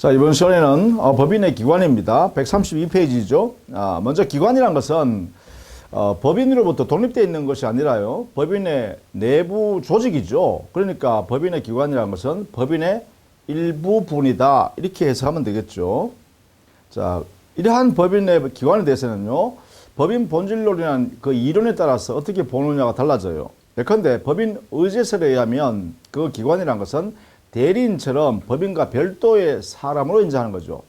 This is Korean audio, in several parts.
자, 이번 시간에는 법인의 기관입니다. 132페이지죠. 먼저 기관이란 것은 법인으로부터 독립되어 있는 것이 아니라요. 법인의 내부 조직이죠. 그러니까 법인의 기관이란 것은 법인의 일부분이다. 이렇게 해석하면 되겠죠. 자, 이러한 법인의 기관에 대해서는요. 법인 본질론이라는 그 이론에 따라서 어떻게 보느냐가 달라져요. 예컨대 법인 의제설에 의하면 그 기관이란 것은 대리인처럼 법인과 별도의 사람으로 인정하는 거죠.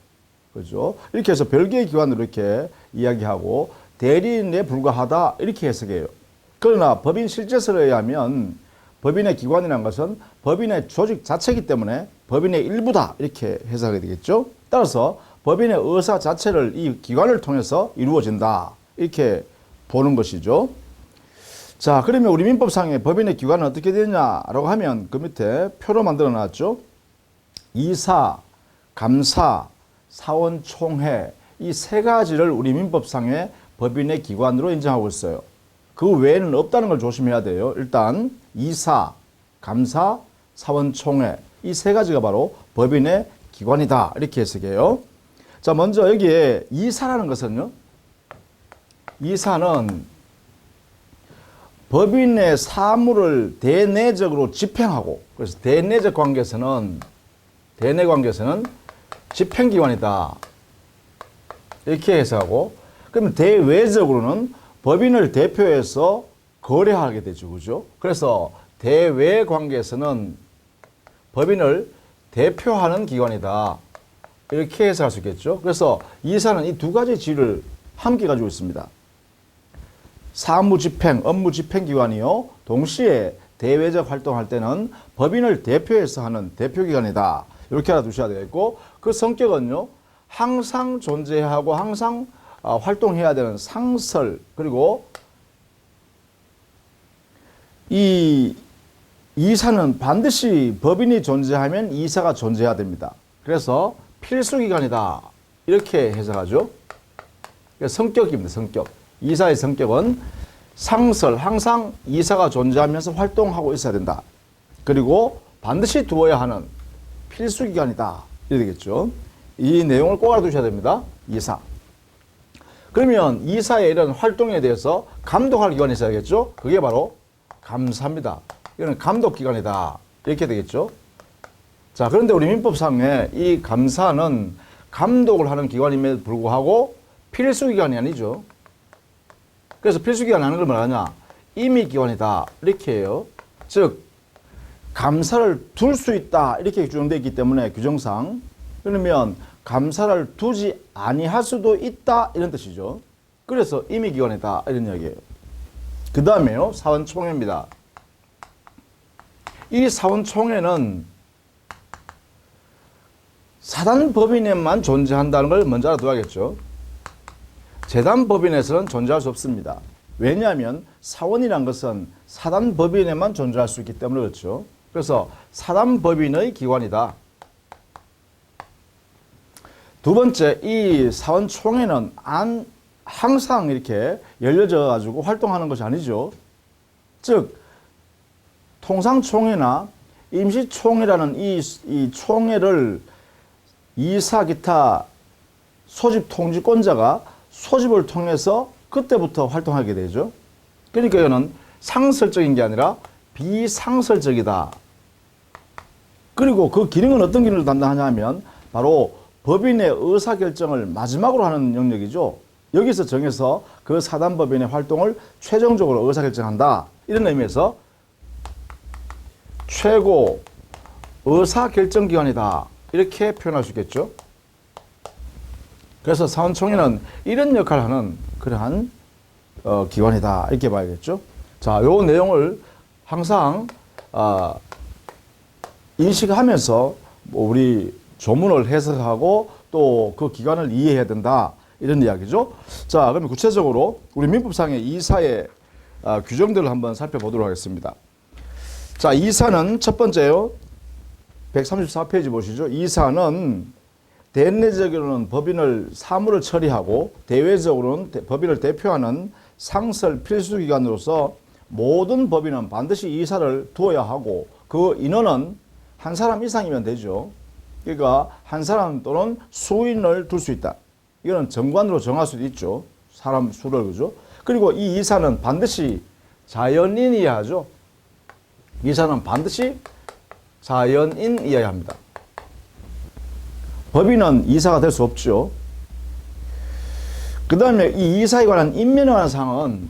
그죠? 이렇게 해서 별개의 기관으로 이렇게 이야기하고 대리인에 불과하다 이렇게 해석해요. 그러나 법인 실제설에 의하면 법인의 기관이라는 것은 법인의 조직 자체이기 때문에 법인의 일부다 이렇게 해석하게 되겠죠. 따라서 법인의 의사 자체를 이 기관을 통해서 이루어진다 이렇게 보는 것이죠. 자, 그러면 우리 민법상의 법인의 기관은 어떻게 되느냐라고 하면 그 밑에 표로 만들어 놨죠. 이사, 감사, 사원총회 이 세 가지를 우리 민법상의 법인의 기관으로 인정하고 있어요. 그 외에는 없다는 걸 조심해야 돼요. 일단 이사, 감사, 사원총회 이 세 가지가 바로 법인의 기관이다 이렇게 해석해요. 자, 먼저 여기에 이사라는 것은요. 이사는 법인의 사무를 대내적으로 집행하고, 그래서 대내적 관계에서는 집행기관이다 이렇게 해석하고, 그러면 대외적으로는 법인을 대표해서 거래하게 되죠. 그죠? 그래서 대외 관계에서는 법인을 대표하는 기관이다 이렇게 해석할 수 있겠죠. 그래서 이사는 이 두 가지 지위를 함께 가지고 있습니다. 사무집행, 업무집행기관이요. 동시에 대외적 활동할 때는 법인을 대표해서 하는 대표기관이다. 이렇게 알아두셔야 되겠고, 그 성격은요. 항상 존재하고 항상 활동해야 되는 상설, 그리고 이 이사는 반드시 법인이 존재하면 이사가 존재해야 됩니다. 그래서 필수기관이다. 이렇게 해석하죠. 성격입니다. 성격. 이사의 성격은 상설, 항상 이사가 존재하면서 활동하고 있어야 된다. 그리고 반드시 두어야 하는 필수기관이다. 이렇게 되겠죠. 이 내용을 꼭 알아두셔야 됩니다. 이사. 그러면 이사의 이런 활동에 대해서 감독할 기관이 있어야겠죠. 그게 바로 감사입니다. 이거는 감독기관이다. 이렇게 되겠죠. 자, 그런데 우리 민법상에 이 감사는 감독을 하는 기관임에도 불구하고 필수기관이 아니죠. 그래서 필수기관 하는 걸 말하냐? 임의기관이다. 이렇게 해요. 즉, 감사를 둘 수 있다. 이렇게 규정되어 있기 때문에 규정상. 그러면 감사를 두지 아니할 수도 있다. 이런 뜻이죠. 그래서 임의기관이다. 이런 이야기예요. 그 다음에요. 사원총회입니다. 이 사원총회는 사단법인에만 존재한다는 걸 먼저 알아둬야겠죠. 재단법인에서는 존재할 수 없습니다. 왜냐하면 사원이란 것은 사단법인에만 존재할 수 있기 때문에 그렇죠. 그래서 사단법인의 기관이다. 두 번째, 이 사원총회는 항상 이렇게 열려져 가지고 활동하는 것이 아니죠. 즉, 통상총회나 임시총회라는 이 총회를 이사 기타 소집 통지권자가 소집을 통해서 그때부터 활동하게 되죠. 그러니까 이거는 상설적인 게 아니라 비상설적이다. 그리고 그 기능은 어떤 기능을 담당하냐 하면 바로 법인의 의사결정을 마지막으로 하는 영역이죠. 여기서 정해서 그 사단법인의 활동을 최종적으로 의사결정한다. 이런 의미에서 최고 의사결정기관이다. 이렇게 표현할 수 있겠죠. 그래서 사원총회는 이런 역할을 하는 그러한 기관이다. 이렇게 봐야겠죠. 자, 요 내용을 항상 인식하면서 우리 조문을 해석하고 또 그 기관을 이해해야 된다. 이런 이야기죠. 자, 그러면 구체적으로 우리 민법상의 이사의 규정들을 한번 살펴보도록 하겠습니다. 자, 이사는 첫 번째요. 134페이지 보시죠. 이사는 대내적으로는 법인을 사무를 처리하고 대외적으로는 법인을 대표하는 상설 필수기관으로서 모든 법인은 반드시 이사를 두어야 하고 그 인원은 한 사람 이상이면 되죠. 그러니까 한 사람 또는 수인을 둘 수 있다. 이거는 정관으로 정할 수도 있죠. 사람 수를, 그죠? 그리고 이 이사는 반드시 자연인이어야 하죠. 이사는 반드시 자연인이어야 합니다. 법인은 이사가 될 수 없죠. 그 다음에 이 이사에 관한 인면에 관한 사항은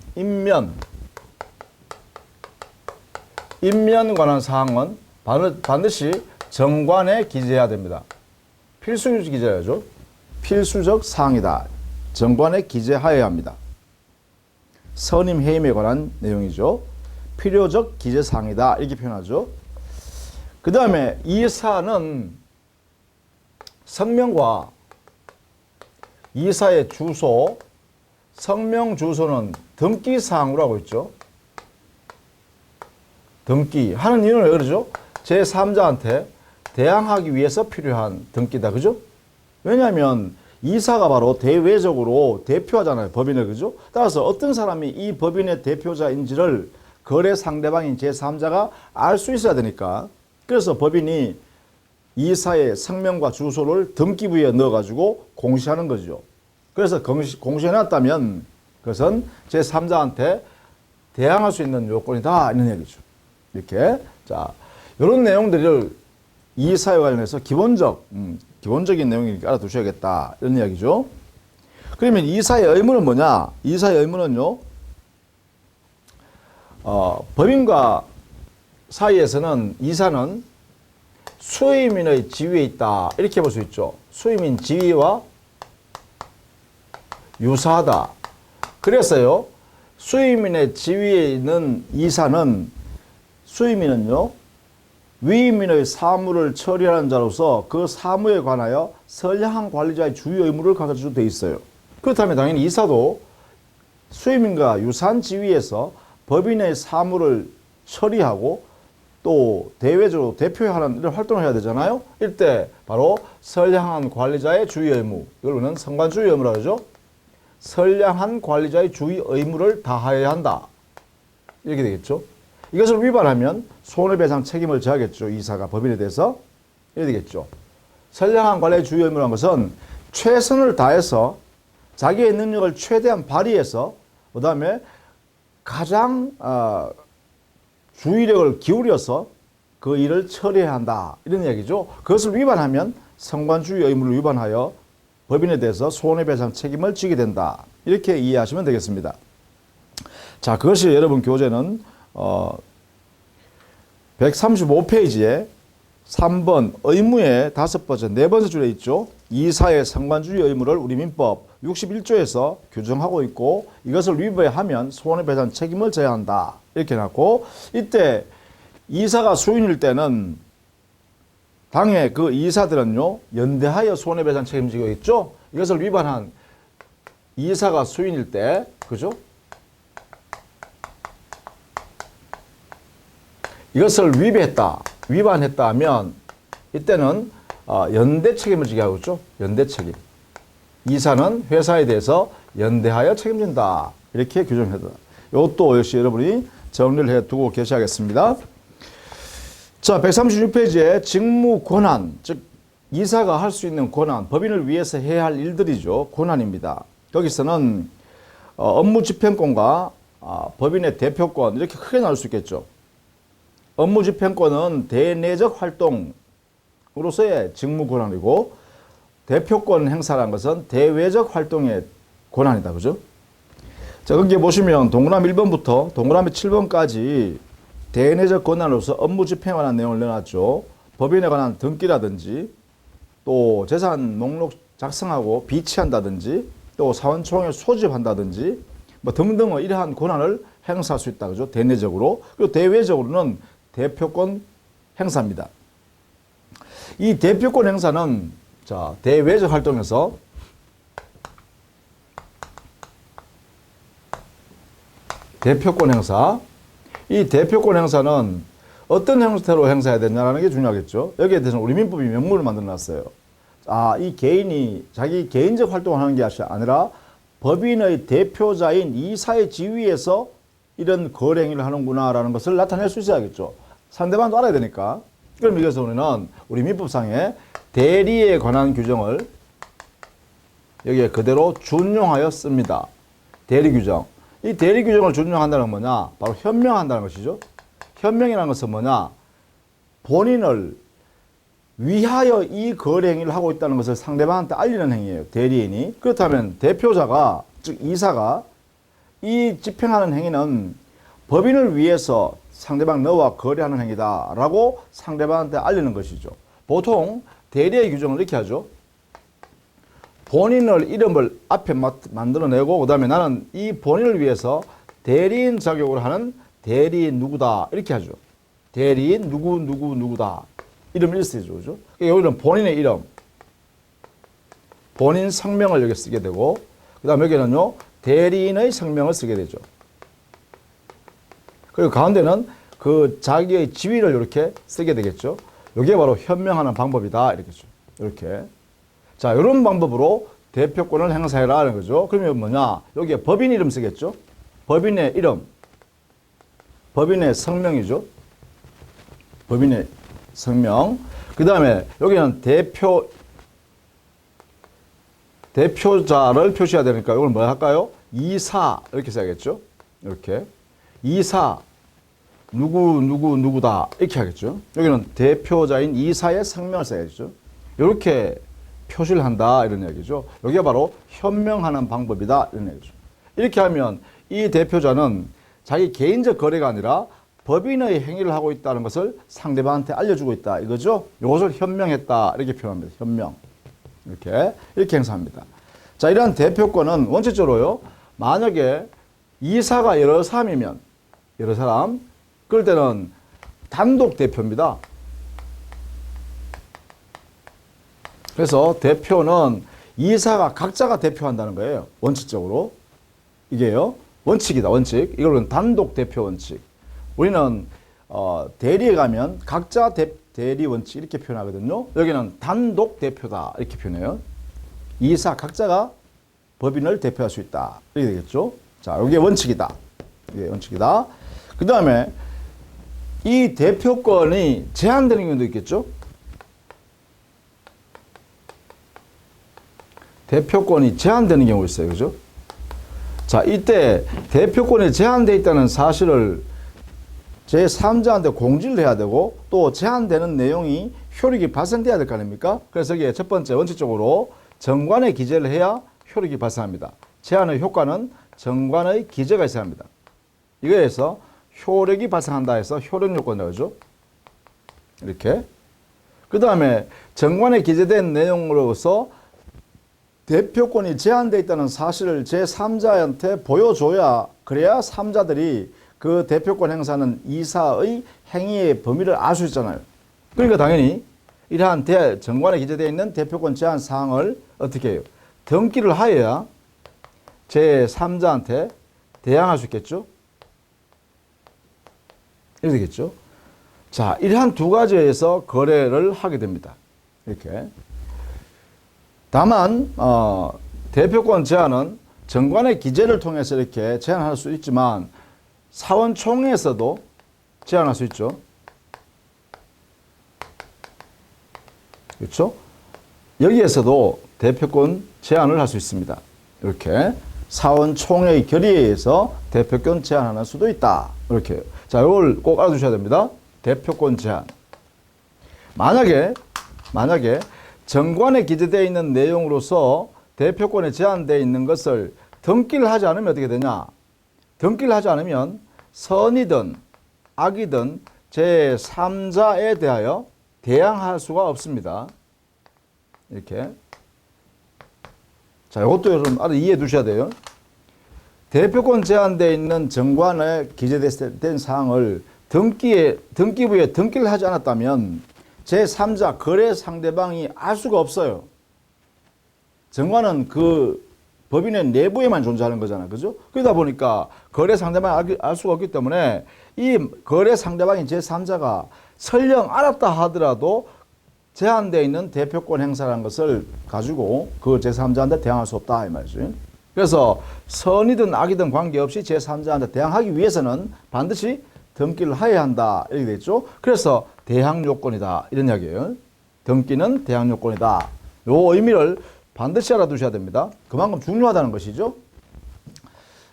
인면 관한 사항은 반드시 정관에 기재해야 됩니다. 필수 기재야죠. 필수적 사항이다. 정관에 기재하여야 합니다. 선임 해임에 관한 내용이죠. 필요적 기재 사항이다. 이렇게 표현하죠. 그 다음에 이사는 성명과 이사의 주소, 성명 주소는 등기 사항으로 하고 있죠. 등기 하는 이유는 왜 그러죠? 제3자한테 대항하기 위해서 필요한 등기다. 그죠? 왜냐하면 이사가 바로 대외적으로 대표하잖아요. 법인을. 그죠? 따라서 어떤 사람이 이 법인의 대표자인지를 거래 상대방인 제3자가 알 수 있어야 되니까. 그래서 법인이 이사의 성명과 주소를 등기부에 넣어가지고 공시하는 거죠. 그래서 공시해놨다면 그것은 제3자한테 대항할 수 있는 요건이다. 이런 얘기죠. 이렇게. 자, 이런 내용들을 이사에 관련해서 기본적인 내용이니까 알아두셔야겠다. 이런 이야기죠. 그러면 이사의 의무는 뭐냐? 이사의 의무는요, 법인과 사이에서는 이사는 수임인의 지위에 있다. 이렇게 볼 수 있죠. 수임인 지위와 유사하다. 그래서요, 수임인의 지위에 있는 이사는 수임인은요, 위임인의 사무를 처리하는 자로서 그 사무에 관하여 선량한 관리자의 주의 의무를 가져주도록 되어 있어요. 그렇다면 당연히 이사도 수임인과 유사한 지위에서 법인의 사무를 처리하고 또 대외적으로 대표하는 이런 활동을 해야 되잖아요. 이때 바로 선량한 관리자의 주의 의무, 이걸 우리는 성관주의 의무라고 하죠. 선량한 관리자의 주의 의무를 다하여야 한다. 이렇게 되겠죠. 이것을 위반하면 손해배상 책임을 져야겠죠. 이사가 법인에 대해서. 이렇게 되겠죠. 선량한 관리의 주의 의무라는 것은 최선을 다해서 자기의 능력을 최대한 발휘해서 그 다음에 가장 주의력을 기울여서 그 일을 처리해야 한다. 이런 얘기죠. 그것을 위반하면 성관주의 의무를 위반하여 법인에 대해서 손해배상 책임을 지게 된다. 이렇게 이해하시면 되겠습니다. 자, 그것이 여러분 교재는 135페이지에 3번 의무의 5번째, 4번째 줄에 있죠. 이사의 성관주의 의무를 우리 민법 61조에서 규정하고 있고 이것을 위반하면 손해배상 책임을 져야 한다. 이렇게 해놨고 이때 이사가 수인일 때는 당해 그 이사들은요 연대하여 손해배상 책임지고 있죠. 이것을 위반한 이사가 수인일 때 그죠? 이것을 위반했다 하면 이때는 연대 책임을 지게 하고 있죠. 연대 책임. 이사는 회사에 대해서 연대하여 책임진다. 이렇게 규정해다. 이것도 역시 여러분이 정리를 해두고 계셔야겠습니다. 자, 136페이지에 직무 권한, 즉 이사가 할 수 있는 권한, 법인을 위해서 해야 할 일들이죠. 권한입니다. 여기서는 업무 집행권과 법인의 대표권 이렇게 크게 나눌 수 있겠죠. 업무 집행권은 대내적 활동으로서의 직무 권한이고 대표권 행사라는 것은 대외적 활동의 권한이다. 그죠? 자, 거기에 보시면 동그라미 1번부터 동그라미 7번까지 대내적 권한으로서 업무 집행에 관한 내용을 내놨죠. 법인에 관한 등기라든지 또 재산 목록 작성하고 비치한다든지 또 사원총회 소집한다든지 뭐 등등의 이러한 권한을 행사할 수 있다. 그죠? 대내적으로. 그리고 대외적으로는 대표권 행사입니다. 이 대표권 행사는 자, 대외적 활동에서 대표권 행사. 이 대표권 행사는 어떤 형태로 행사해야 되냐는 게 중요하겠죠. 여기에 대해서는 우리 민법이 명문을 만들어 놨어요. 이 개인이 자기 개인적 활동을 하는 게 아니라 법인의 대표자인 이사의 지위에서 이런 거래행위를 하는구나라는 것을 나타낼 수 있어야겠죠. 상대방도 알아야 되니까. 그럼 여기서 우리는 우리 민법상에 대리에 관한 규정을 여기에 그대로 준용하였습니다. 대리 규정. 이 대리 규정을 준용한다는 건 뭐냐? 바로 현명한다는 것이죠. 현명이라는 것은 뭐냐? 본인을 위하여 이 거래 행위를 하고 있다는 것을 상대방한테 알리는 행위예요. 대리인이. 그렇다면 대표자가, 즉 이사가 이 집행하는 행위는 법인을 위해서 상대방 너와 거래하는 행위다라고 상대방한테 알리는 것이죠. 보통 대리의 규정을 이렇게 하죠. 본인을 이름을 앞에 만들어내고 그 다음에 나는 이 본인을 위해서 대리인 자격으로 하는 대리인 누구다 이렇게 하죠. 대리인 누구다. 이름을 이렇게 쓰죠. 그죠? 여기는 본인의 이름, 본인 성명을 여기 쓰게 되고 그 다음에 여기는요 대리인의 성명을 쓰게 되죠. 그리고 가운데는 그 자기의 지위를 이렇게 쓰게 되겠죠. 이게 바로 현명하는 방법이다 이렇게죠. 이렇게. 자, 이런 방법으로 대표권을 행사해라 하는 거죠. 그러면 뭐냐? 여기에 법인 이름 쓰겠죠. 법인의 이름, 법인의 성명이죠. 법인의 성명. 그 다음에 여기는 대표자를 표시해야 되니까 이걸 뭐 할까요? 이사 이렇게 써야겠죠. 이렇게. 이사 누구다 이렇게 하겠죠. 여기는 대표자인 이사의 성명을 써야겠죠. 이렇게 표시를 한다 이런 얘기죠. 이게 바로 현명하는 방법이다 이런 얘기죠. 이렇게 하면 이 대표자는 자기 개인적 거래가 아니라 법인의 행위를 하고 있다는 것을 상대방한테 알려주고 있다 이거죠. 이것을 현명했다 이렇게 표현합니다. 현명. 이렇게 행사합니다. 자, 이러한 대표권은 원칙적으로요. 만약에 이사가 여러 사람이면 여러 사람 그럴 때는 단독 대표입니다. 그래서 대표는 이사가 각자가 대표한다는 거예요. 원칙적으로. 이게요. 원칙이다. 원칙. 이걸로는 단독 대표 원칙. 우리는 대리에 가면 각자 대리 원칙 이렇게 표현하거든요. 여기는 단독 대표다. 이렇게 표현해요. 이사 각자가 법인을 대표할 수 있다. 이렇게 되겠죠. 자, 이게 원칙이다. 이게 원칙이다. 그 다음에 이 대표권이 제한되는 경우도 있겠죠. 대표권이 제한되는 경우가 있어요. 그죠? 자, 이때 대표권이 제한되어 있다는 사실을 제3자한테 공지를 해야 되고 또 제한되는 내용이 효력이 발생돼야 될 거 아닙니까? 그래서 여기에 첫 번째 원칙적으로 정관에 기재를 해야 효력이 발생합니다. 제한의 효과는 정관의 기재가 있어야 합니다. 이거에서 효력이 발생한다 해서 효력 요건이라고 하죠. 이렇게. 그 다음에 정관에 기재된 내용으로서 대표권이 제한되어 있다는 사실을 제3자한테 보여줘야 그래야 3자들이 그 대표권 행사는 이사의 행위의 범위를 알 수 있잖아요. 그러니까 당연히 이러한 정관에 기재되어 있는 대표권 제한 사항을 어떻게 해요? 등기를 하여야 제3자한테 대항할 수 있겠죠? 이렇게 되겠죠? 자, 이러한 두 가지에서 거래를 하게 됩니다. 이렇게. 다만 대표권 제한은 정관의 기재를 통해서 이렇게 제한할 수 있지만 사원총회에서도 제한할 수 있죠. 그렇죠? 여기에서도 대표권 제한을 할 수 있습니다. 이렇게 사원총회의 결의에 의해서 대표권 제한하는 수도 있다. 이렇게. 자, 이걸 꼭 알아두셔야 됩니다. 대표권 제한. 만약에 정관에 기재되어 있는 내용으로서 대표권에 제한되어 있는 것을 등기를 하지 않으면 어떻게 되냐? 등기를 하지 않으면 선이든 악이든 제3자에 대하여 대항할 수가 없습니다. 이렇게. 자, 이것도 여러분 이해해 두셔야 돼요. 대표권 제한되어 있는 정관에 기재된 사항을 등기부에 등기를 하지 않았다면 제3자 거래 상대방이 알 수가 없어요. 정관은 그 법인의 내부에만 존재하는 거잖아요. 그죠? 그러다 보니까 거래 상대방이 알 수가 없기 때문에 이 거래 상대방인 제3자가 설령 알았다 하더라도 제한되어 있는 대표권 행사라는 것을 가지고 그 제3자한테 대항할 수 없다 이 말이죠. 그래서 선이든 악이든 관계없이 제3자한테 대항하기 위해서는 반드시 등기를 하여야 한다 이렇게 되죠. 그래서 대항 요건이다 이런 이야기예요. 등기는 대항 요건이다. 요 의미를 반드시 알아두셔야 됩니다. 그만큼 중요하다는 것이죠.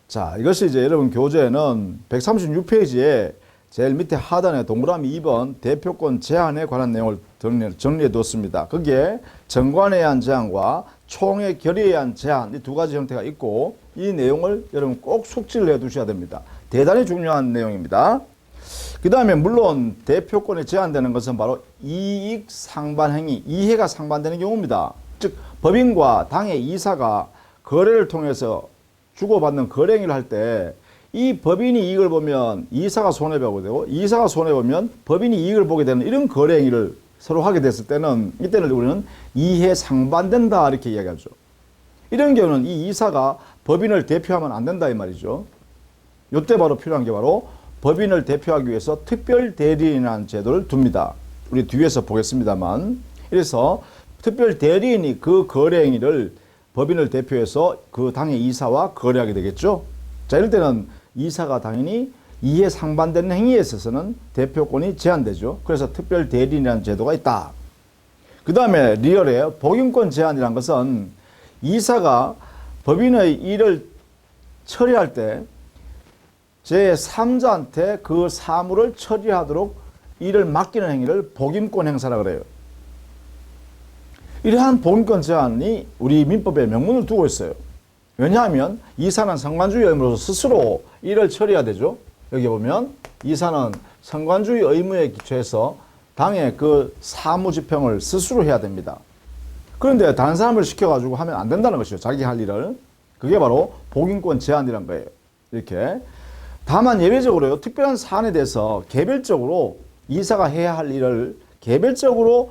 자, 이것이 이제 여러분 교재에는 136페이지에 제일 밑에 하단에 동그라미 2번 대표권 제한에 관한 내용을 정리해 두었습니다. 거기에 정관에 의한 제한과 총회 결의에 의한 제한 이 두 가지 형태가 있고 이 내용을 여러분 꼭 숙지를 해 두셔야 됩니다. 대단히 중요한 내용입니다. 그 다음에 물론 대표권에 제한되는 것은 바로 이익 상반 행위, 이해가 상반되는 경우입니다. 즉 법인과 당의 이사가 거래를 통해서 주고받는 거래 행위를 할 때 이 법인이 이익을 보면 이사가 손해보게 되고 이사가 손해보면 법인이 이익을 보게 되는 이런 거래 행위를 서로 하게 됐을 때는 이때는 우리는 이해 상반된다 이렇게 이야기하죠. 이런 경우는 이 이사가 법인을 대표하면 안 된다 이 말이죠. 이때 바로 필요한 게 바로 법인을 대표하기 위해서 특별 대리인이라는 제도를 둡니다. 우리 뒤에서 보겠습니다만. 그래서 특별 대리인이 그 거래 행위를 법인을 대표해서 그 당의 이사와 거래하게 되겠죠. 자, 이럴 때는 이사가 당연히 이해 상반되는 행위에 있어서는 대표권이 제한되죠. 그래서 특별 대리인이라는 제도가 있다. 그 다음에 리얼의 복용권 제한이라는 것은 이사가 법인의 일을 처리할 때 제3자한테 그 사무를 처리하도록 일을 맡기는 행위를 복임권 행사라고 그래요. 이러한 복임권 제한이 우리 민법에 명문을 두고 있어요. 왜냐하면 이사는 성관주의 의무로서 스스로 일을 처리해야 되죠. 여기 보면 이사는 성관주의 의무에 기초해서 당의 그 사무집행을 스스로 해야 됩니다. 그런데 다른 사람을 시켜가지고 하면 안 된다는 것이죠. 자기 할 일을. 그게 바로 복임권 제한이란 거예요. 이렇게. 다만 예외적으로요. 특별한 사안에 대해서 개별적으로 이사가 해야 할 일을 개별적으로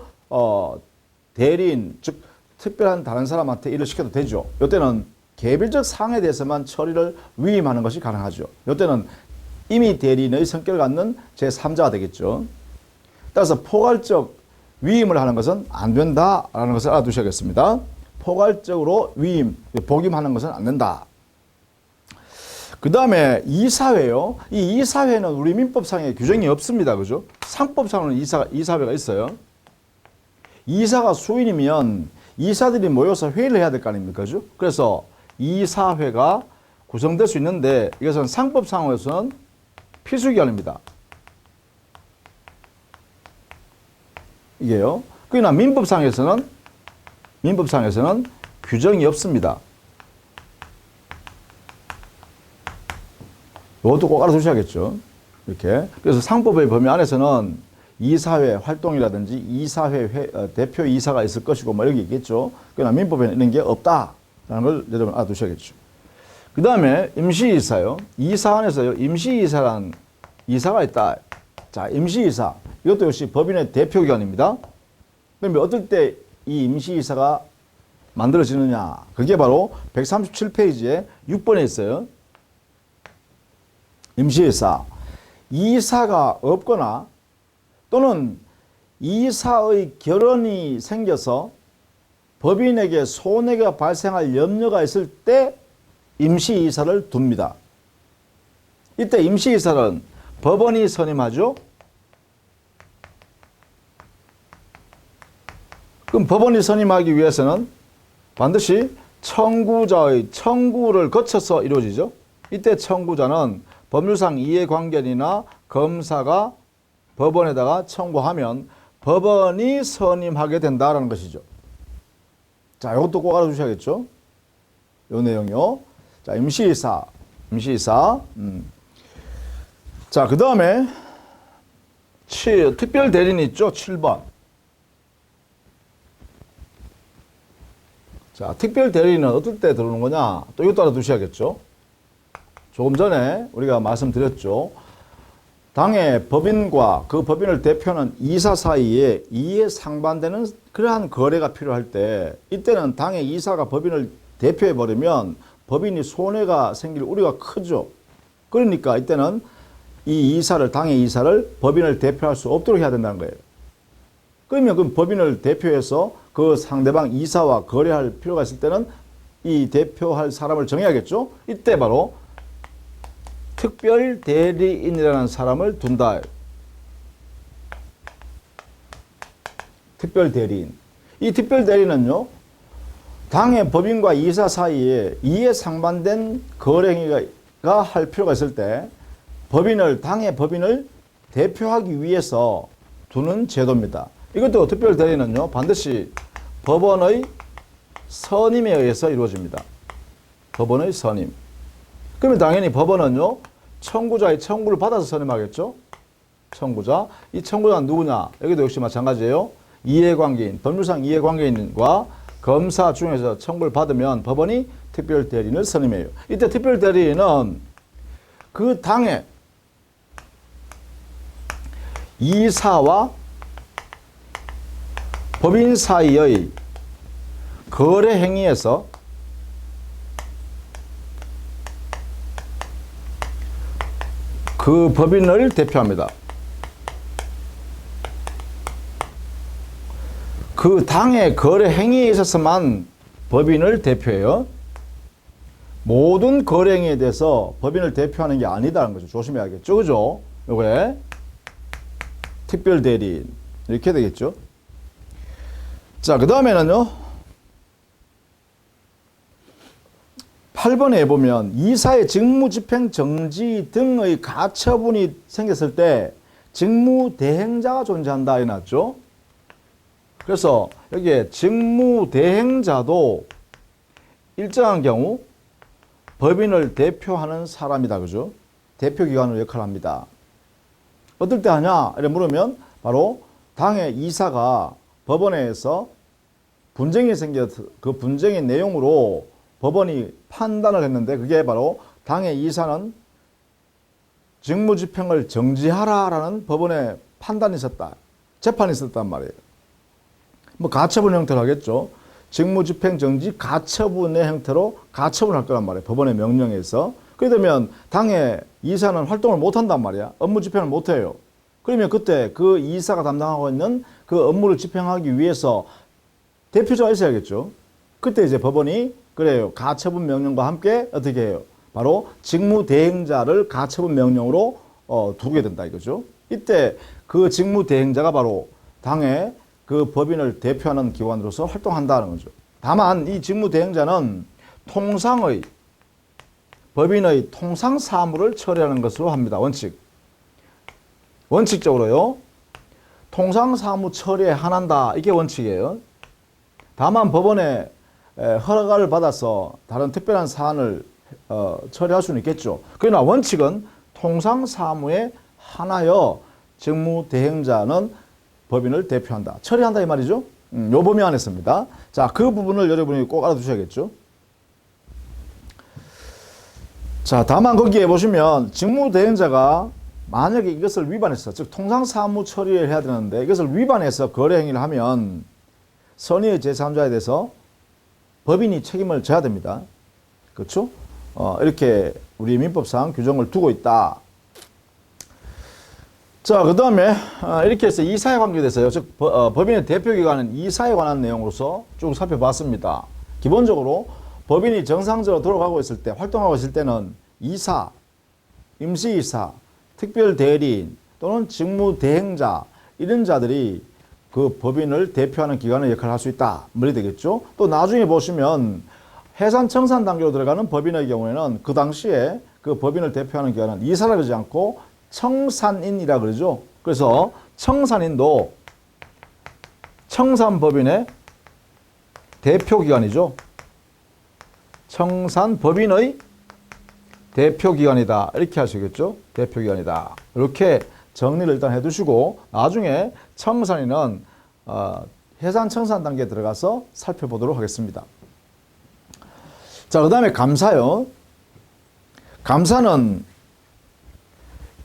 대리인, 즉 특별한 다른 사람한테 일을 시켜도 되죠. 이때는 개별적 사항에 대해서만 처리를 위임하는 것이 가능하죠. 이때는 이미 대리인의 성격을 갖는 제3자가 되겠죠. 따라서 포괄적 위임을 하는 것은 안 된다라는 것을 알아두셔야겠습니다. 포괄적으로 위임, 복임하는 것은 안 된다. 그 다음에 이사회요. 이 이사회는 우리 민법상에 규정이 없습니다. 그죠? 상법상으로는 이사회가 있어요. 이사가 수인이면 이사들이 모여서 회의를 해야 될 거 아닙니까? 그죠? 그래서 이사회가 구성될 수 있는데 이것은 상법상으로서는 필수기관입니다. 이게요. 그러나 민법상에서는 규정이 없습니다. 이것도 꼭 알아두셔야겠죠. 이렇게. 그래서 상법의 범위 안에서는 이사회 활동이라든지 이사회 대표 이사가 있을 것이고 뭐 이런 게 있겠죠. 그러나 민법에는 이런 게 없다라는 걸 여러분 알아두셔야겠죠. 그 다음에 임시이사요. 이사 안에서요. 임시이사란 이사가 있다. 자, 임시이사. 이것도 역시 법인의 대표기관입니다. 그러면 어떨 때 이 임시이사가 만들어지느냐. 그게 바로 137페이지에 6번에 있어요. 임시이사. 이사가 없거나 또는 이사의 결혼이 생겨서 법인에게 손해가 발생할 염려가 있을 때 임시이사를 둡니다. 이때 임시이사는 법원이 선임하죠. 그럼 법원이 선임하기 위해서는 반드시 청구자의 청구를 거쳐서 이루어지죠. 이때 청구자는 법률상 이해관계인이나 검사가 법원에다가 청구하면 법원이 선임하게 된다라는 것이죠. 자, 이것도 꼭 알아두셔야겠죠. 이 내용이요. 자, 임시이사. 자, 그 다음에 특별 대리인 있죠. 7번. 자, 특별 대리인은 어떨 때 들어오는 거냐? 또 이것도 알아두셔야겠죠. 조금 전에 우리가 말씀드렸죠. 당의 법인과 그 법인을 대표하는 이사 사이에 이해 상반되는 그러한 거래가 필요할 때 이때는 당의 이사가 법인을 대표해버리면 법인이 손해가 생길 우려가 크죠. 그러니까 이때는 이 이사를, 당의 이사를 법인을 대표할 수 없도록 해야 된다는 거예요. 그러면 그 법인을 대표해서 그 상대방 이사와 거래할 필요가 있을 때는 이 대표할 사람을 정해야겠죠. 이때 바로 특별 대리인이라는 사람을 둔다. 특별대리인. 이 특별대리인은요, 당의 법인과 이사 사이에 이해 상반된 거래 행위가 할 필요가 있을 때 당의 법인을 대표하기 위해서 두는 제도입니다. 이것도 특별대리인은요, 반드시 법원의 선임에 의해서 이루어집니다. 법원의 선임. 그러면 당연히 법원은요, 청구자의 청구를 받아서 선임하겠죠? 청구자. 이 청구자는 누구냐? 여기도 역시 마찬가지예요. 이해관계인, 법률상 이해관계인과 검사 중에서 청구를 받으면 법원이 특별대리인을 선임해요. 이때 특별대리인은 그 당의 이사와 법인 사이의 거래 행위에서 그 법인을 대표합니다. 그 당의 거래 행위에 있어서만 법인을 대표해요. 모든 거래 행위에 대해서 법인을 대표하는 게 아니다는 거죠. 조심해야겠죠. 그죠? 요게 특별대리인 이렇게 되겠죠. 자, 그 다음에는요, 8번에 보면 이사의 직무집행 정지 등의 가처분이 생겼을 때 직무대행자가 존재한다 해놨죠. 그래서 여기에 직무대행자도 일정한 경우 법인을 대표하는 사람이다. 그죠? 대표기관으로 역할을 합니다. 어떨 때 하냐? 이렇게 물으면 바로 당의 이사가 법원에서 분쟁이 생겨서 그 분쟁의 내용으로 법원이 판단을 했는데 그게 바로 당의 이사는 직무집행을 정지하라라는 법원의 판단이 있었다. 재판이 있었단 말이에요. 뭐 가처분 형태로 하겠죠. 직무집행 정지 가처분의 형태로 가처분할 거란 말이에요. 법원의 명령에서. 그렇게 되면 당의 이사는 활동을 못한단 말이야. 업무 집행을 못해요. 그러면 그때 그 이사가 담당하고 있는 그 업무를 집행하기 위해서 대표자가 있어야겠죠. 그때 이제 법원이 그래요. 가처분 명령과 함께 어떻게 해요? 바로 직무대행자를 가처분 명령으로 두게 된다 이거죠. 이때 그 직무대행자가 바로 당의 그 법인을 대표하는 기관으로서 활동한다는 거죠. 다만 이 직무대행자는 통상의 법인의 통상 사무를 처리하는 것으로 합니다. 원칙적으로요. 통상 사무 처리에 한한다. 이게 원칙이에요. 다만 법원에 허가를 받아서 다른 특별한 사안을 처리할 수는 있겠죠. 그러나 원칙은 통상 사무에 한하여 직무대행자는 법인을 대표한다. 처리한다 이 말이죠. 요 범위 안에 있습니다. 자, 그 부분을 여러분이 꼭 알아두셔야겠죠. 자, 다만 거기에 보시면 직무대행자가 만약에 이것을 위반해서, 즉 통상 사무 처리를 해야 되는데 이것을 위반해서 거래 행위를 하면 선의의 제3자에 대해서 법인이 책임을 져야 됩니다. 그렇죠? 이렇게 우리 민법상 규정을 두고 있다. 자, 그 다음에 이렇게 해서 이사에 관계돼서요. 즉 법인의 대표기관은 이사에 관한 내용으로서 쭉 살펴봤습니다. 기본적으로 법인이 정상적으로 돌아가고 있을 때, 활동하고 있을 때는 이사, 임시이사, 특별대리인 또는 직무대행자 이런 자들이 그 법인을 대표하는 기관의 역할을 할 수 있다. 말이 되겠죠. 또 나중에 보시면 해산 청산 단계로 들어가는 법인의 경우에는 그 당시에 그 법인을 대표하는 기관은 이사라 그러지 않고 청산인이라 그러죠. 그래서 청산인도 청산법인의 대표기관이죠. 청산법인의 대표기관이다. 이렇게 하시겠죠. 대표기관이다. 이렇게 정리를 일단 해두시고 나중에 청산인은 해산 청산 단계에 들어가서 살펴보도록 하겠습니다. 자, 그 다음에 감사요. 감사는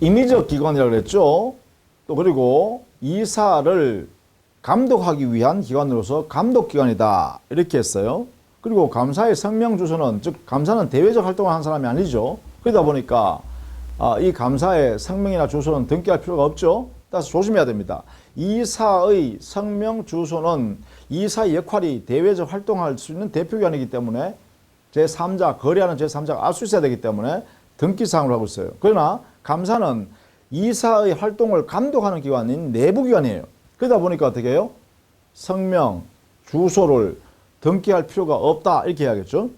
임의적 기관이라고 그랬죠. 또 그리고 이사를 감독하기 위한 기관으로서 감독기관이다. 이렇게 했어요. 그리고 감사의 성명 주소는, 즉 감사는 대외적 활동을 하는 사람이 아니죠. 그러다 보니까 이 감사의 성명이나 주소는 등기할 필요가 없죠. 따라서 조심해야 됩니다. 이사의 성명 주소는 이사의 역할이 대외적 활동할 수 있는 대표기관이기 때문에 제3자, 거래하는 제3자가 알 수 있어야 되기 때문에 등기사항으로 하고 있어요. 그러나 감사는 이사의 활동을 감독하는 기관인 내부기관이에요. 그러다 보니까 어떻게 해요? 성명, 주소를 등기할 필요가 없다. 이렇게 해야겠죠.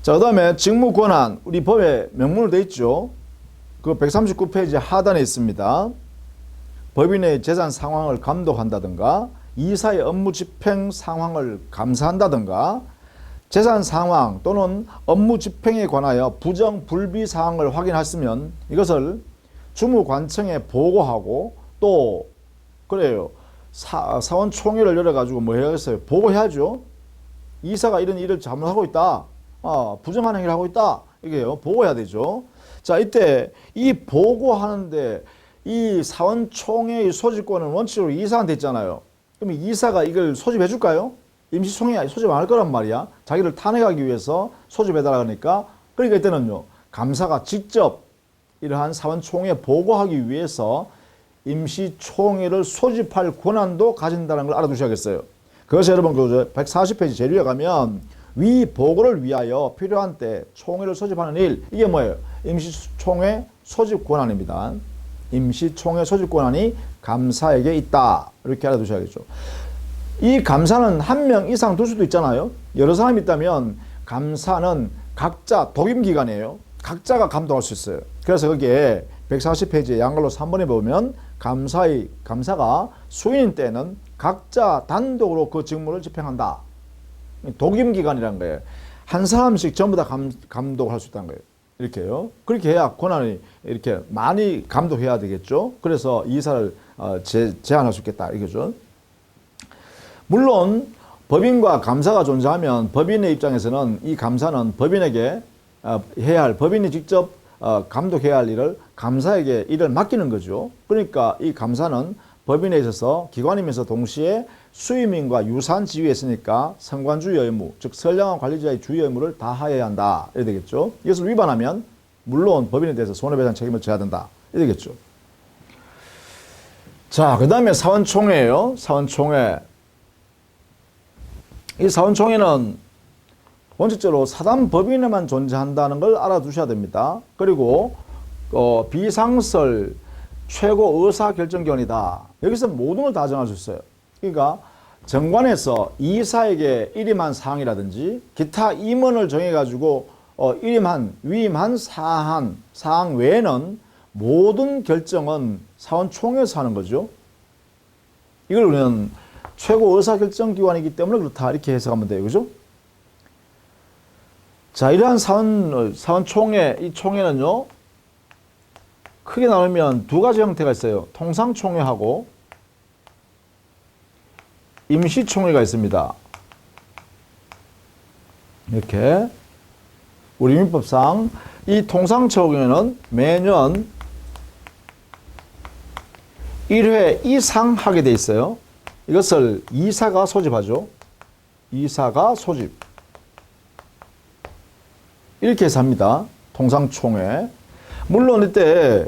자, 그 다음에 직무 권한. 우리 법에 명문으로 되어 있죠. 그 139페이지 하단에 있습니다. 법인의 재산 상황을 감독한다든가 이사의 업무 집행 상황을 감사한다든가 재산 상황 또는 업무 집행에 관하여 부정 불비 사항을 확인했으면 이것을 주무관청에 보고하고 또 그래요. 사원 총회를 열어가지고 뭐 해야겠어요? 보고해야죠. 이사가 이런 일을 잘못하고 있다. 부정한 행위를 하고 있다. 이게요. 보고해야 되죠. 자, 이때 이 보고하는데 이 사원총회의 소집권은 원칙으로 이사한테 있잖아요. 그럼 이사가 이걸 소집해 줄까요? 임시총회 소집 안 할 거란 말이야. 자기를 탄핵하기 위해서 소집해달라 그러니까. 그러니까 이때는요. 감사가 직접 이러한 사원총회에 보고하기 위해서 임시총회를 소집할 권한도 가진다는 걸 알아두셔야겠어요. 그것이 여러분 그 140페이지 제류에 가면 위 보고를 위하여 필요한 때 총회를 소집하는 일, 이게 뭐예요? 임시총회 소집 권한입니다. 임시총회 소집 권한이 감사에게 있다. 이렇게 알아두셔야겠죠. 이 감사는 한 명 이상 둘 수도 있잖아요. 여러 사람이 있다면 감사는 각자 독임기관이에요. 각자가 감독할 수 있어요. 그래서 거기에 140페이지에 양갈로 3번에 보면 감사가 수인인 때는 각자 단독으로 그 직무를 집행한다. 독임기관이라는 거예요. 한 사람씩 전부 다 감독할 수 있다는 거예요. 이렇게요. 그렇게 해야 권한이 이렇게 많이 감독해야 되겠죠. 그래서 이사를 제한할 수 있겠다. 이거죠. 물론 법인과 감사가 존재하면 법인의 입장에서는 이 감사는 법인에게 해야 할, 법인이 직접 감독해야 할 일을 감사에게 일을 맡기는 거죠. 그러니까 이 감사는 법인에 있어서 기관이면서 동시에 수임인과 유사한 지위에 있으니까 선관주의 의무, 즉 선량한 관리자의 주의 의무를 다하여야 한다. 이래 되겠죠. 이것을 위반하면 물론 법인에 대해서 손해배상 책임을 져야 된다. 이래 되겠죠. 자, 그 다음에 사원총회예요. 사원총회. 이 사원총회는 원칙적으로 사단 법인에만 존재한다는 걸 알아두셔야 됩니다. 그리고 비상설 최고 의사결정기관이다. 여기서 모든 걸 다 정할 수 있어요. 그러니까 정관에서 이사에게 일임한 사항이라든지 기타 임원을 정해가지고 위임한 사항 외에는 모든 결정은 사원총회에서 하는 거죠. 이걸 우리는 최고 의사결정기관이기 때문에 그렇다 이렇게 해석하면 돼요. 그죠? 자, 이러한 사원총회, 이 총회는요, 크게 나누면 두 가지 형태가 있어요. 통상총회하고 임시총회가 있습니다. 이렇게 우리 민법상 이 통상총회는 매년 1회 이상 하게 돼 있어요. 이것을 이사가 소집하죠. 이사가 소집. 이렇게 해서 합니다. 통상총회. 물론 이때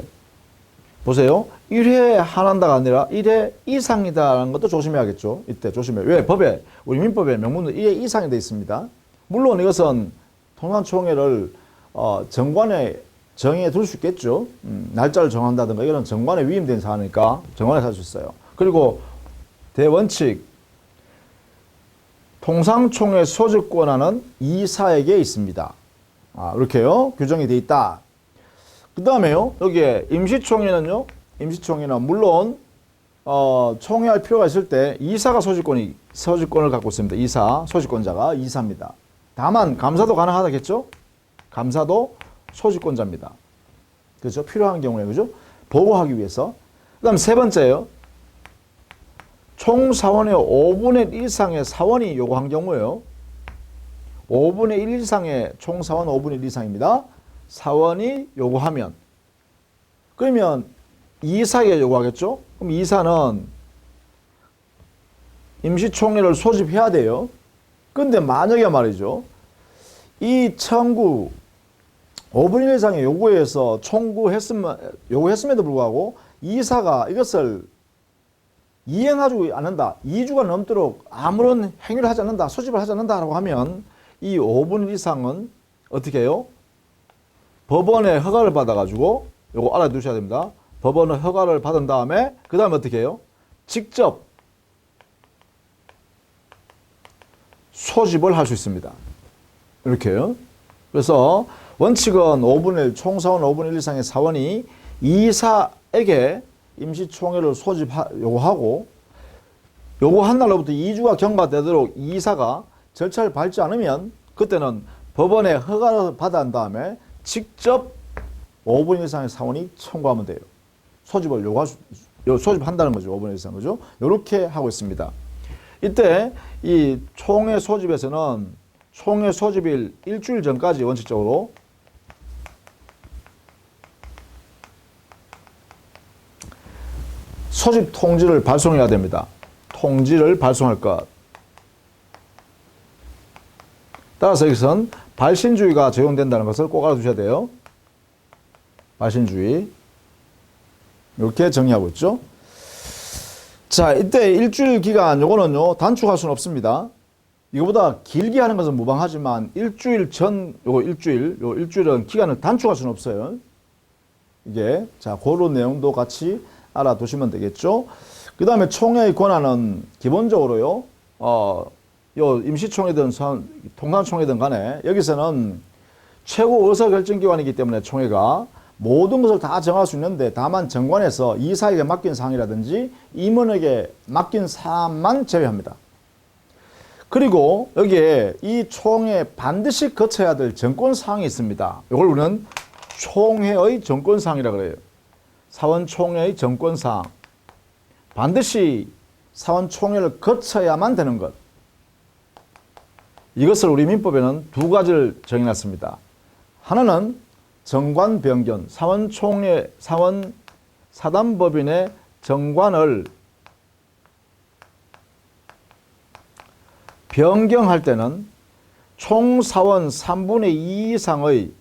보세요. 1회 하나다가 아니라 1회 이상이다라는 것도 조심해야겠죠. 이때 조심해요. 왜? 법에, 우리 민법에 명문은 1회 이상이 되어 있습니다. 물론 이것은 통상총회를 정관에 정해 둘 수 있겠죠. 날짜를 정한다든가 이거는 정관에 위임된 사안이니까 정관에서 할 수 있어요. 그리고 대원칙, 통상총회 소집 권한은 이사에게 있습니다. 이렇게요. 규정이 되어 있다. 그 다음에요. 여기에 임시총회는요. 임시총회는 물론 총회할 필요가 있을 때 이사가 소집권을 갖고 있습니다. 이사, 소집권자가 이사입니다. 다만 감사도 가능하다겠죠? 감사도 소집권자입니다. 그렇죠? 필요한 경우에 그죠? 보고하기 위해서. 그 다음 세 번째요. 총 사원의 5분의 1 이상의 사원이 요구한 경우에요. 5분의 1 이상의 총 사원 5분의 1 이상입니다. 사원이 요구하면 그러면 이사에게 요구하겠죠? 그럼 이사는 임시총회를 소집해야 돼요. 근데 만약에 말이죠. 이 청구 5분의 1 이상의 요구에서 요구했음에도 불구하고 이사가 이것을 이행하지 않는다. 2주가 넘도록 아무런 행위를 하지 않는다. 소집을 하지 않는다라고 하면 이 5분의 1 이상은 어떻게 해요? 법원의 허가를 받아가지고 요거 알아두셔야 됩니다. 법원의 허가를 받은 다음에 그 다음에 어떻게 해요? 직접 소집을 할 수 있습니다. 이렇게요. 그래서 원칙은 5분의 1, 총사원 5분의 1 이상의 사원이 이사에게 임시총회를 요구하고 요구한 날로부터 2주가 경과되도록 이사가 절차를 밟지 않으면 그때는 법원에 허가를 받은 다음에 직접 5분 이상의 사원이 청구하면 돼요. 소집을 소집한다는 거죠. 5분 이상. 그죠? 요렇게 하고 있습니다. 이때 이 총회 소집에서는 총회 소집일 일주일 전까지 원칙적으로 소집 통지를 발송해야 됩니다. 통지를 발송할 것. 따라서 여기서는 발신주의가 적용된다는 것을 꼭 알아두셔야 돼요. 발신주의. 이렇게 정리하고 있죠. 자, 이때 일주일 기간, 요거는요, 단축할 수는 없습니다. 이거보다 길게 하는 것은 무방하지만, 일주일 전, 요 일주일은 기간을 단축할 수는 없어요. 이게, 자, 그런 내용도 같이 알아두시면 되겠죠. 그 다음에 총회의 권한은 기본적으로요, 요 임시총회든 통상총회든 간에 여기서는 최고 의사결정기관이기 때문에 총회가 모든 것을 다 정할 수 있는데 다만 정관에서 이사에게 맡긴 사항이라든지 임원에게 맡긴 사항만 제외합니다. 그리고 여기에 이 총회 반드시 거쳐야 될 정권사항이 있습니다. 이걸 우리는 총회의 정권사항이라고 그래요. 사원총회의 정권사항. 반드시 사원총회를 거쳐야만 되는 것. 이것을 우리 민법에는 두 가지를 정해놨습니다. 하나는 정관 변경, 사원총회, 사단법인의 정관을 변경할 때는 총사원 3분의 2 이상의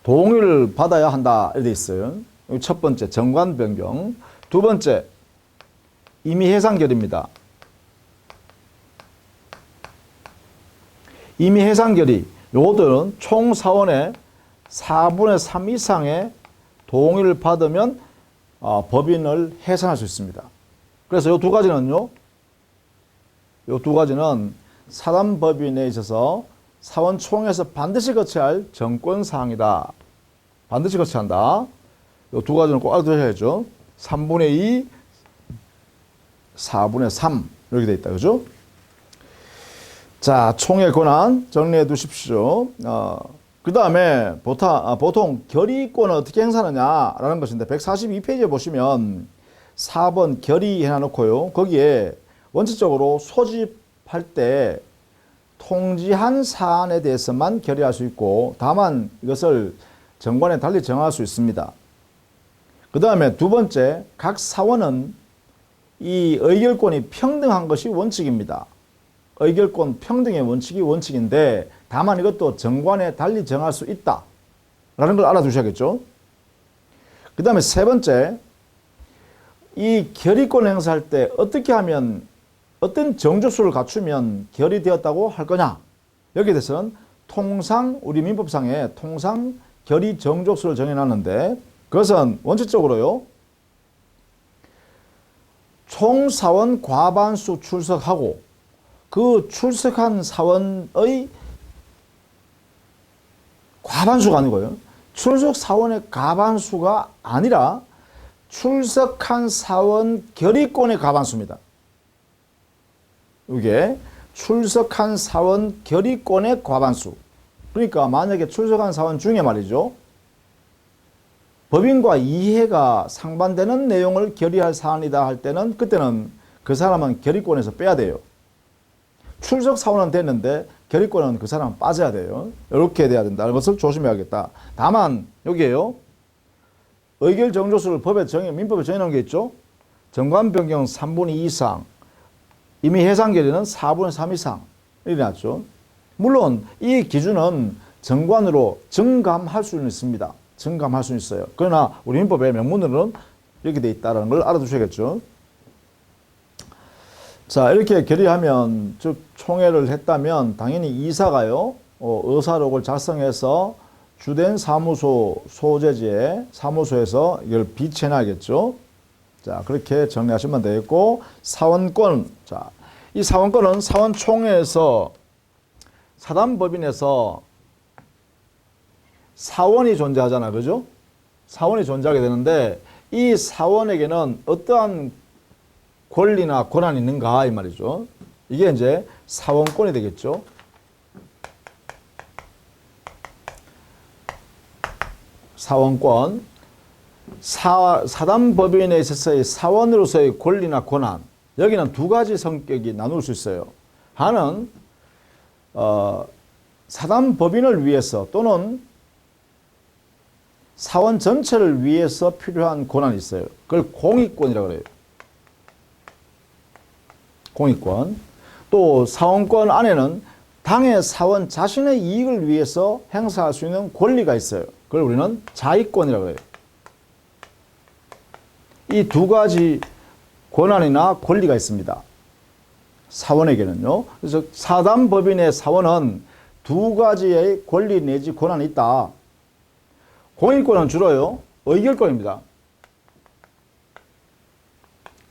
동의를 받아야 한다. 이렇게 있어요. 첫 번째, 정관 변경. 두 번째, 임의해상결의입니다. 임의해상결의, 요것들은 총사원의 4분의 3 이상의 동의를 받으면 법인을 해산할 수 있습니다. 그래서 요 두 가지는요, 요 두 가지는 사단법인에 있어서 사원총회에서 반드시 거쳐야 할 정권사항이다. 반드시 거쳐야 한다. 요 두 가지는 꼭 알아두셔야죠. 3분의 2, 4분의 3 이렇게 돼 있다. 그죠? 자, 총회 권한 정리해 두십시오. 그 다음에 보통 결의권을 어떻게 행사하느냐라는 것인데 142페이지에 보시면 4번 결의 해놔놓고요. 거기에 원칙적으로 소집할 때 통지한 사안에 대해서만 결의할 수 있고 다만 이것을 정관에 달리 정할 수 있습니다. 그 다음에 두 번째, 각 사원은 이 의결권이 평등한 것이 원칙입니다. 의결권 평등의 원칙이 원칙인데 다만 이것도 정관에 달리 정할 수 있다라는 걸 알아두셔야겠죠. 그 다음에 세 번째, 이 결의권을 행사할 때 어떻게 하면 어떤 정족수를 갖추면 결의되었다고 할 거냐. 여기에 대해서는 우리 민법상에 통상 결의 정족수를 정해놨는데 그것은 원칙적으로요, 총사원 과반수 출석하고 그 출석한 사원의 과반수가 아니고요. 출석 사원의 과반수가 아니라 출석한 사원 결의권의 과반수입니다. 이게 출석한 사원 결의권의 과반수. 그러니까 만약에 출석한 사원 중에 말이죠, 법인과 이해가 상반되는 내용을 결의할 사안이다 할 때는 그때는 그 사람은 결의권에서 빼야 돼요. 출석 사원은 됐는데 결의권은 그 사람은 빠져야 돼요. 이렇게 돼야 된다는 것을 조심해야겠다. 다만 여기에요, 의결 정족수를 민법에 정해놓은 게 있죠. 정관 변경 3분의 2 이상, 이미 해상 결의는 4분의 3 이상 이렇게 났죠. 물론 이 기준은 정관으로 정감할 수는 있습니다. 정감할 수는 있어요. 그러나 우리 민법의 명문으로는 이렇게 돼 있다는 걸 알아두셔야겠죠. 자, 이렇게 결의하면, 즉 총회를 했다면 당연히 이사가요, 의사록을 작성해서 주된 사무소 소재지에 사무소에서 이걸 비치해놔야겠죠. 자, 그렇게 정리하시면 되겠고, 사원권. 자, 이 사원권은 사원총회에서 사단법인에서 사원이 존재하잖아. 그죠? 사원이 존재하게 되는데, 이 사원에게는 어떠한 권리나 권한이 있는가, 이 말이죠. 이게 이제 사원권이 되겠죠. 사원권. 사단법인에 있어서의 사원으로서의 권리나 권한. 여기는 두 가지 성격이 나눌 수 있어요. 하나는, 사단법인을 위해서 또는 사원 전체를 위해서 필요한 권한이 있어요. 그걸 공익권이라고 그래요. 공익권. 또 사원권 안에는 당의 사원 자신의 이익을 위해서 행사할 수 있는 권리가 있어요. 그걸 우리는 자익권이라고 해요. 이 두 가지 권한이나 권리가 있습니다. 사원에게는요. 그래서 사단법인의 사원은 두 가지의 권리 내지 권한이 있다. 공익권은 주로요. 의결권입니다.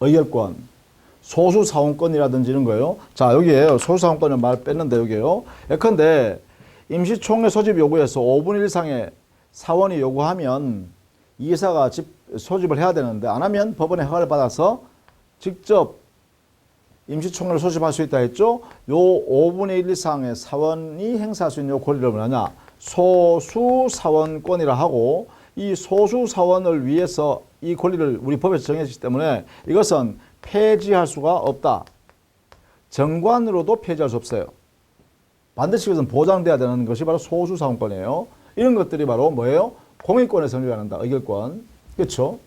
의결권. 소수사원권이라든지 이런 거예요. 자, 여기에요. 소수사원권을 말 뺐는데 여기에요. 예컨대 임시총회 소집 요구에서 5분의 1 이상의 사원이 요구하면 이사가 소집을 해야 되는데 안 하면 법원의 허가를 받아서 직접 임시총회를 소집할 수 있다 했죠. 요 5분의 1 이상의 사원이 행사할 수 있는 요 권리를 뭐냐? 소수사원권이라 하고, 이 소수사원을 위해서 이 권리를 우리 법에서 정해졌기 때문에 이것은 폐지할 수가 없다. 정관으로도 폐지할 수 없어요. 반드시 이것은 보장돼야 되는 것이 바로 소수사원권이에요. 이런 것들이 바로 뭐예요? 공익권에 성립한다. 의결권. 그렇죠?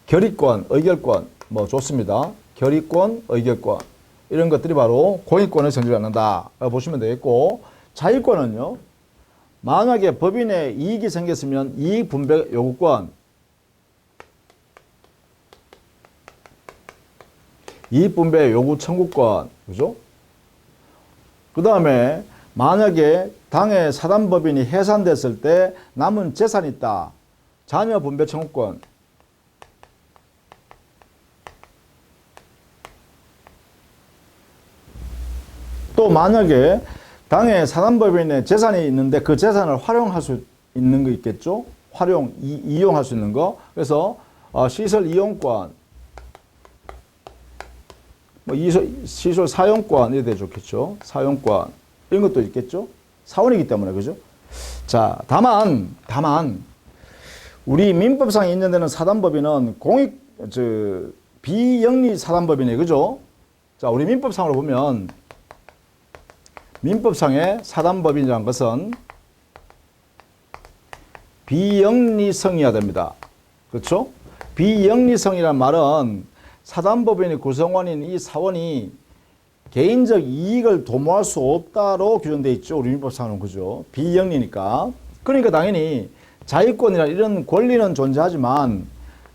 결의권, 의결권. 뭐 좋습니다. 결의권, 의결권. 이런 것들이 바로 공익권에 성립한다. 보시면 되겠고, 자익권은요. 만약에 법인에 이익이 생겼으면 이익 분배 요구권. 이익 분배 요구 청구권. 그죠? 그 다음에 만약에 당의 사단법인이 해산됐을 때 남은 재산이 있다. 자녀 분배 청구권. 또 만약에 당의 사단법인에 재산이 있는데 그 재산을 활용할 수 있는 거 있겠죠? 이용할 수 있는 거. 그래서 시설 이용권, 뭐 시설 사용권 이래 좋겠죠. 사용권 이런 것도 있겠죠. 사원이기 때문에 그죠. 자, 다만 우리 민법상에 인정되는 사단법인은 비영리 사단법인이에요. 그죠? 자, 우리 민법상으로 보면 민법상의 사단법인이라는 것은 비영리성이어야 됩니다. 그렇죠? 비영리성이란 말은 사단법인의 구성원인 이 사원이 개인적 이익을 도모할 수 없다로 규정되어 있죠. 우리 민법상은 그죠? 비영리니까. 그러니까 당연히 자익권이나 이런 권리는 존재하지만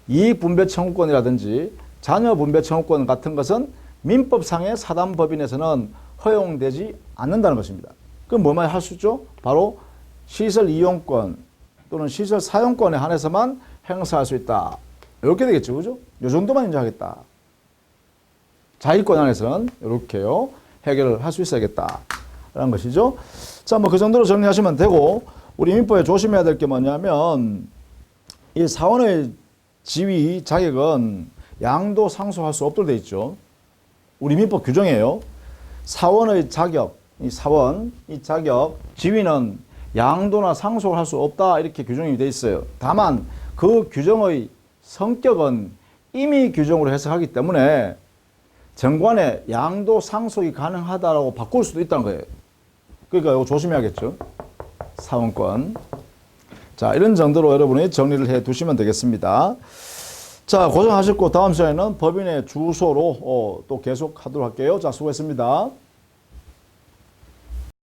이익 분배 청구권이라든지 자녀 분배 청구권 같은 것은 민법상의 사단법인에서는 허용되지 않는다는 것입니다. 그럼 뭐만 할 수 있죠? 바로 시설 이용권 또는 시설 사용권에 한해서만 행사할 수 있다. 이렇게 되겠죠. 그죠? 이 정도만 인정하겠다. 자익권 안에서는 이렇게요. 해결을 할 수 있어야겠다. 라는 것이죠. 자, 뭐 그 정도로 정리하시면 되고, 우리 민법에 조심해야 될 게 뭐냐면, 이 사원의 지위, 자격은 양도 상속할 수 없도록 되어 있죠. 우리 민법 규정이에요. 사원의 자격, 이 자격, 지위는 양도나 상속을 할 수 없다. 이렇게 규정이 되어 있어요. 다만 그 규정의 성격은 임의 규정으로 해석하기 때문에 정관에 양도 상속이 가능하다라고 바꿀 수도 있다는 거예요. 그러니까 이거 조심해야겠죠. 사원권. 자, 이런 정도로 여러분이 정리를 해 두시면 되겠습니다. 자, 고생하셨고 다음 시간에는 법인의 주소로 또 계속 하도록 할게요. 자, 수고했습니다.